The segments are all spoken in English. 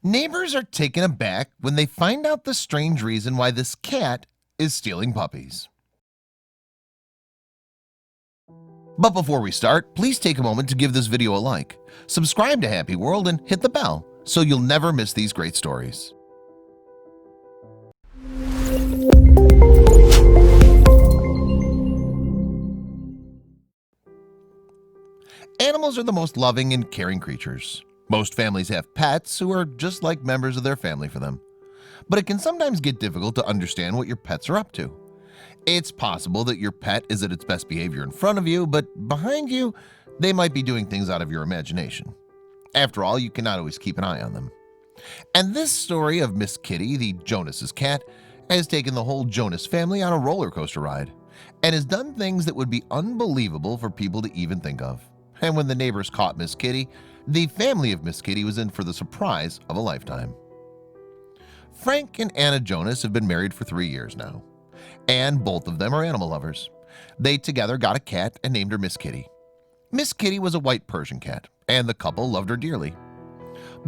Neighbors are taken aback when they find out the strange reason why this cat is stealing puppies. But before we start, please take a moment to give this video a like, subscribe to Happy World, and hit the bell so you'll never miss these great stories. Animals are the most loving and caring creatures. Most families have pets who are just like members of their family for them. But it can sometimes get difficult to understand what your pets are up to. It's possible that your pet is at its best behavior in front of you, but behind you, they might be doing things out of your imagination. After all, you cannot always keep an eye on them. And this story of Miss Kitty, the Jonas's cat, has taken the whole Jonas family on a roller coaster ride and has done things that would be unbelievable for people to even think of. And when the neighbors caught Miss Kitty, the family of Miss Kitty was in for the surprise of a lifetime. Frank and Anna Jonas have been married for 3 years now, and both of them are animal lovers. They together got a cat and named her Miss Kitty. Miss Kitty was a white Persian cat, and the couple loved her dearly.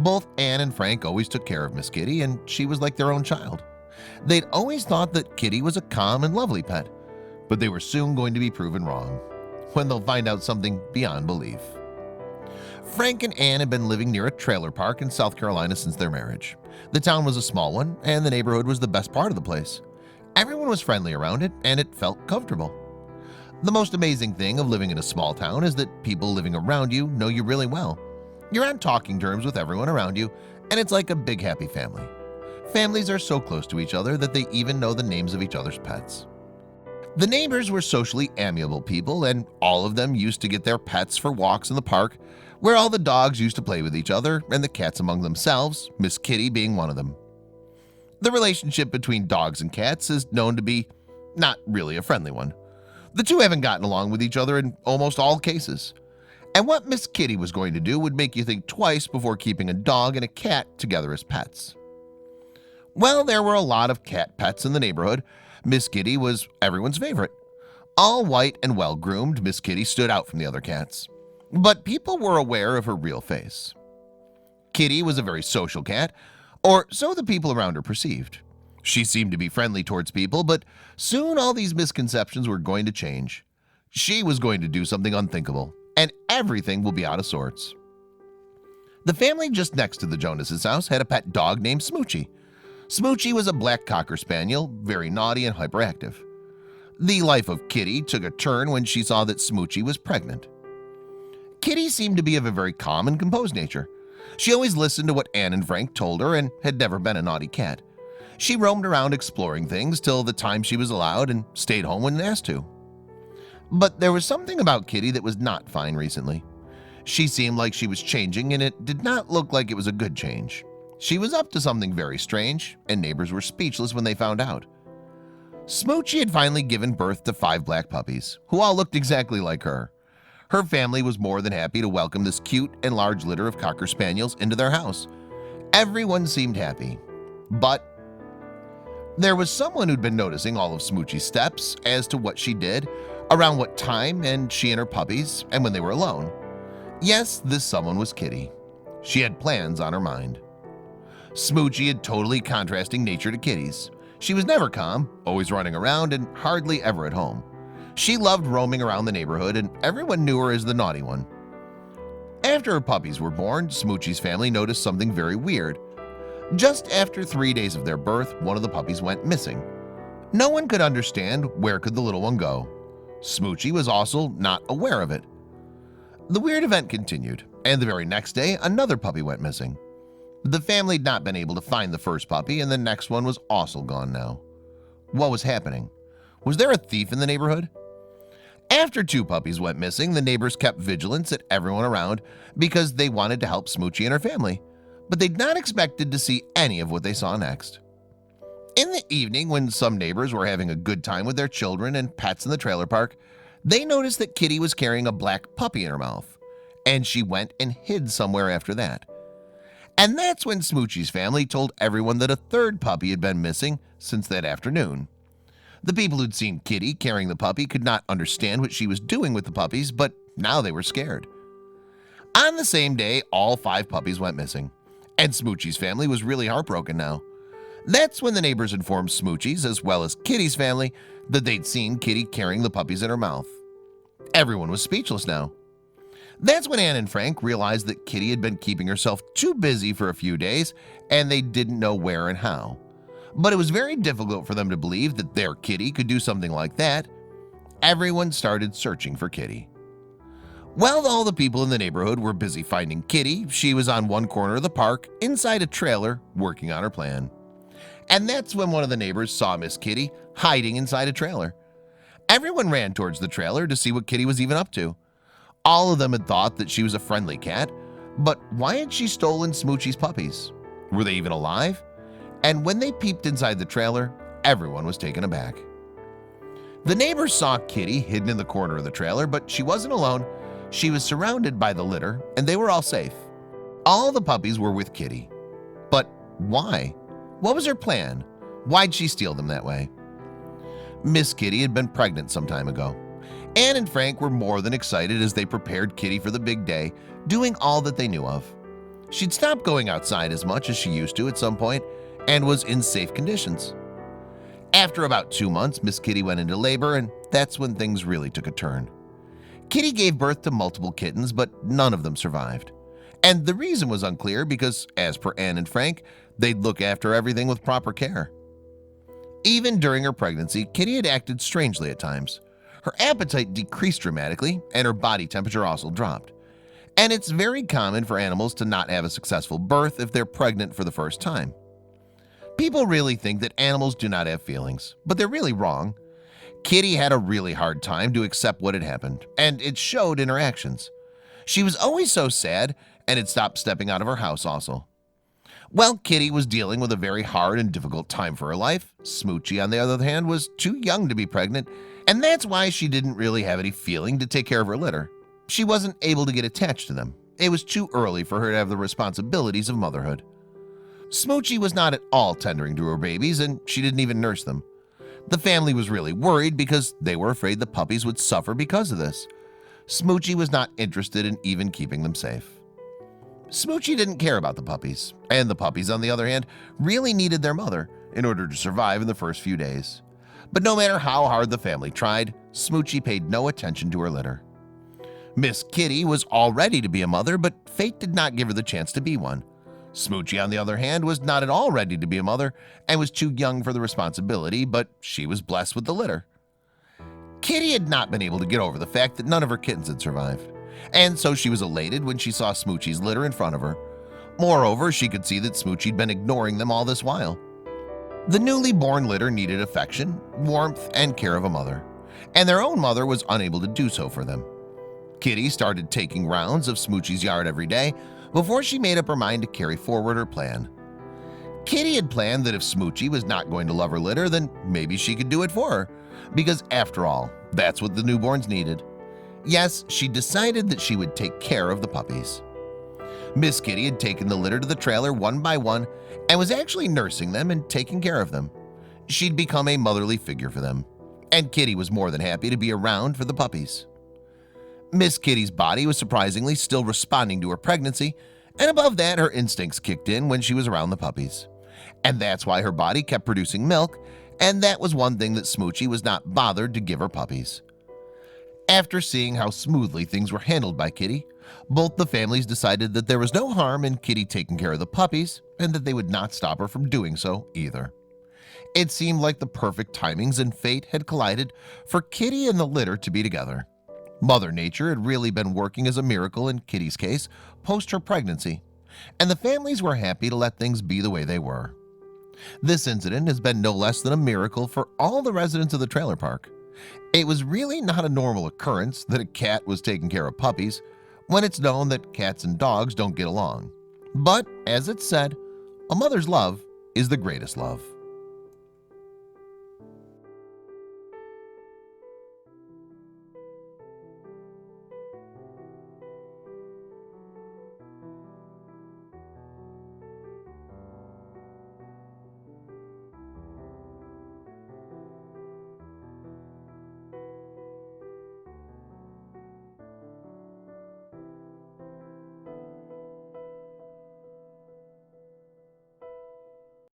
Both Ann and Frank always took care of Miss Kitty, and she was like their own child. They'd always thought that Kitty was a calm and lovely pet, but they were soon going to be proven wrong when they'll find out something beyond belief. Frank and Ann had been living near a trailer park in South Carolina since their marriage. The town was a small one, and the neighborhood was the best part of the place. Everyone was friendly around it, and it felt comfortable. The most amazing thing of living in a small town is that people living around you know you really well. You're on talking terms with everyone around you, and it's like a big happy family. Families are so close to each other that they even know the names of each other's pets. The neighbors were socially amiable people, and all of them used to get their pets for walks in the park, where all the dogs used to play with each other and the cats among themselves, Miss Kitty being one of them. The relationship between dogs and cats is known to be not really a friendly one. The two haven't gotten along with each other in almost all cases. And what Miss Kitty was going to do would make you think twice before keeping a dog and a cat together as pets. Well, there were a lot of cat pets in the neighborhood. Miss Kitty was everyone's favorite. All white and well-groomed, Miss Kitty stood out from the other cats. But people were aware of her real face. Kitty was a very social cat, or so the people around her perceived. She seemed to be friendly towards people, but soon all these misconceptions were going to change. She was going to do something unthinkable, and everything will be out of sorts. The family just next to the Jonas's house had a pet dog named Smoochie. Smoochie was a black cocker spaniel, very naughty and hyperactive. The life of Kitty took a turn when she saw that Smoochie was pregnant. Kitty seemed to be of a very calm and composed nature. She always listened to what Ann and Frank told her and had never been a naughty cat. She roamed around exploring things till the time she was allowed and stayed home when asked to. But there was something about Kitty that was not fine recently. She seemed like she was changing, and it did not look like it was a good change. She was up to something very strange, and neighbors were speechless when they found out. Smoochie had finally given birth to 5 black puppies, who all looked exactly like her. Her family was more than happy to welcome this cute and large litter of cocker spaniels into their house. Everyone seemed happy, but there was someone who'd been noticing all of Smoochie's steps as to what she did, around what time, and she and her puppies, and when they were alone. Yes, this someone was Kitty. She had plans on her mind. Smoochie had totally contrasting nature to Kitty's. She was never calm, always running around, and hardly ever at home. She loved roaming around the neighborhood, and everyone knew her as the naughty one. After her puppies were born, Smoochie's family noticed something very weird. Just after 3 days of their birth, one of the puppies went missing. No one could understand where could the little one go. Smoochie was also not aware of it. The weird event continued, and the very next day, another puppy went missing. The family had not been able to find the first puppy, and the next one was also gone now. What was happening? Was there a thief in the neighborhood? After 2 puppies went missing, the neighbors kept vigilance at everyone around because they wanted to help Smoochie and her family, but they'd not expected to see any of what they saw next. In the evening, when some neighbors were having a good time with their children and pets in the trailer park, they noticed that Kitty was carrying a black puppy in her mouth, and she went and hid somewhere after that. And that's when Smoochie's family told everyone that a 3rd puppy had been missing since that afternoon. The people who'd seen Kitty carrying the puppy could not understand what she was doing with the puppies, but now they were scared. On the same day, all 5 puppies went missing. And Smoochie's family was really heartbroken now. That's when the neighbors informed Smoochie's as well as Kitty's family that they'd seen Kitty carrying the puppies in her mouth. Everyone was speechless now. That's when Ann and Frank realized that Kitty had been keeping herself too busy for a few days and they didn't know where and how. But it was very difficult for them to believe that their Kitty could do something like that. Everyone started searching for Kitty. While all the people in the neighborhood were busy finding Kitty, she was on one corner of the park inside a trailer working on her plan. And that's when one of the neighbors saw Miss Kitty hiding inside a trailer. Everyone ran towards the trailer to see what Kitty was even up to. All of them had thought that she was a friendly cat, but why had she stolen Smoochie's puppies? Were they even alive? And when they peeped inside the trailer, everyone was taken aback. The neighbors saw Kitty hidden in the corner of the trailer, but she wasn't alone. She was surrounded by the litter, and they were all safe. All the puppies were with Kitty. But why? What was her plan? Why'd she steal them that way? Miss Kitty had been pregnant some time ago. Ann and Frank were more than excited as they prepared Kitty for the big day, doing all that they knew of. She'd stopped going outside as much as she used to at some point and was in safe conditions. After about 2 months, Miss Kitty went into labor, and that's when things really took a turn. Kitty gave birth to multiple kittens, but none of them survived. And the reason was unclear because, as per Ann and Frank, they'd look after everything with proper care. Even during her pregnancy, Kitty had acted strangely at times. Her appetite decreased dramatically, and her body temperature also dropped. And it's very common for animals to not have a successful birth if they're pregnant for the first time. People really think that animals do not have feelings, but they're really wrong. Kitty had a really hard time to accept what had happened, and it showed in her actions. She was always so sad and had stopped stepping out of her house also. While Kitty was dealing with a very hard and difficult time for her life, Smoochie, on the other hand, was too young to be pregnant, and that's why she didn't really have any feeling to take care of her litter. She wasn't able to get attached to them. It was too early for her to have the responsibilities of motherhood. Smoochie was not at all tendering to her babies, and she didn't even nurse them. The family was really worried because they were afraid the puppies would suffer because of this. Smoochie was not interested in even keeping them safe. Smoochie didn't care about the puppies, and the puppies, on the other hand, really needed their mother in order to survive in the first few days. But no matter how hard the family tried, Smoochie paid no attention to her litter. Miss Kitty was all ready to be a mother, but fate did not give her the chance to be one. Smoochie, on the other hand, was not at all ready to be a mother and was too young for the responsibility, but she was blessed with the litter. Kitty had not been able to get over the fact that none of her kittens had survived, and so she was elated when she saw Smoochie's litter in front of her. Moreover, she could see that Smoochie'd been ignoring them all this while. The newly born litter needed affection, warmth, and care of a mother, and their own mother was unable to do so for them. Kitty started taking rounds of Smoochie's yard every day before she made up her mind to carry forward her plan. Kitty had planned that if Smoochie was not going to love her litter, then maybe she could do it for her, because after all, that's what the newborns needed. Yes, she decided that she would take care of the puppies. Miss Kitty had taken the litter to the trailer one by one and was actually nursing them and taking care of them. She'd become a motherly figure for them, and Kitty was more than happy to be around for the puppies. Miss Kitty's body was surprisingly still responding to her pregnancy, and above that, her instincts kicked in when she was around the puppies. And that's why her body kept producing milk, and that was one thing that Smoochie was not bothered to give her puppies. After seeing how smoothly things were handled by Kitty, both the families decided that there was no harm in Kitty taking care of the puppies and that they would not stop her from doing so either. It seemed like the perfect timings and fate had collided for Kitty and the litter to be together. Mother Nature had really been working as a miracle in Kitty's case post her pregnancy, and the families were happy to let things be the way they were. This incident has been no less than a miracle for all the residents of the trailer park. It was really not a normal occurrence that a cat was taking care of puppies when it's known that cats and dogs don't get along. But as it's said, a mother's love is the greatest love.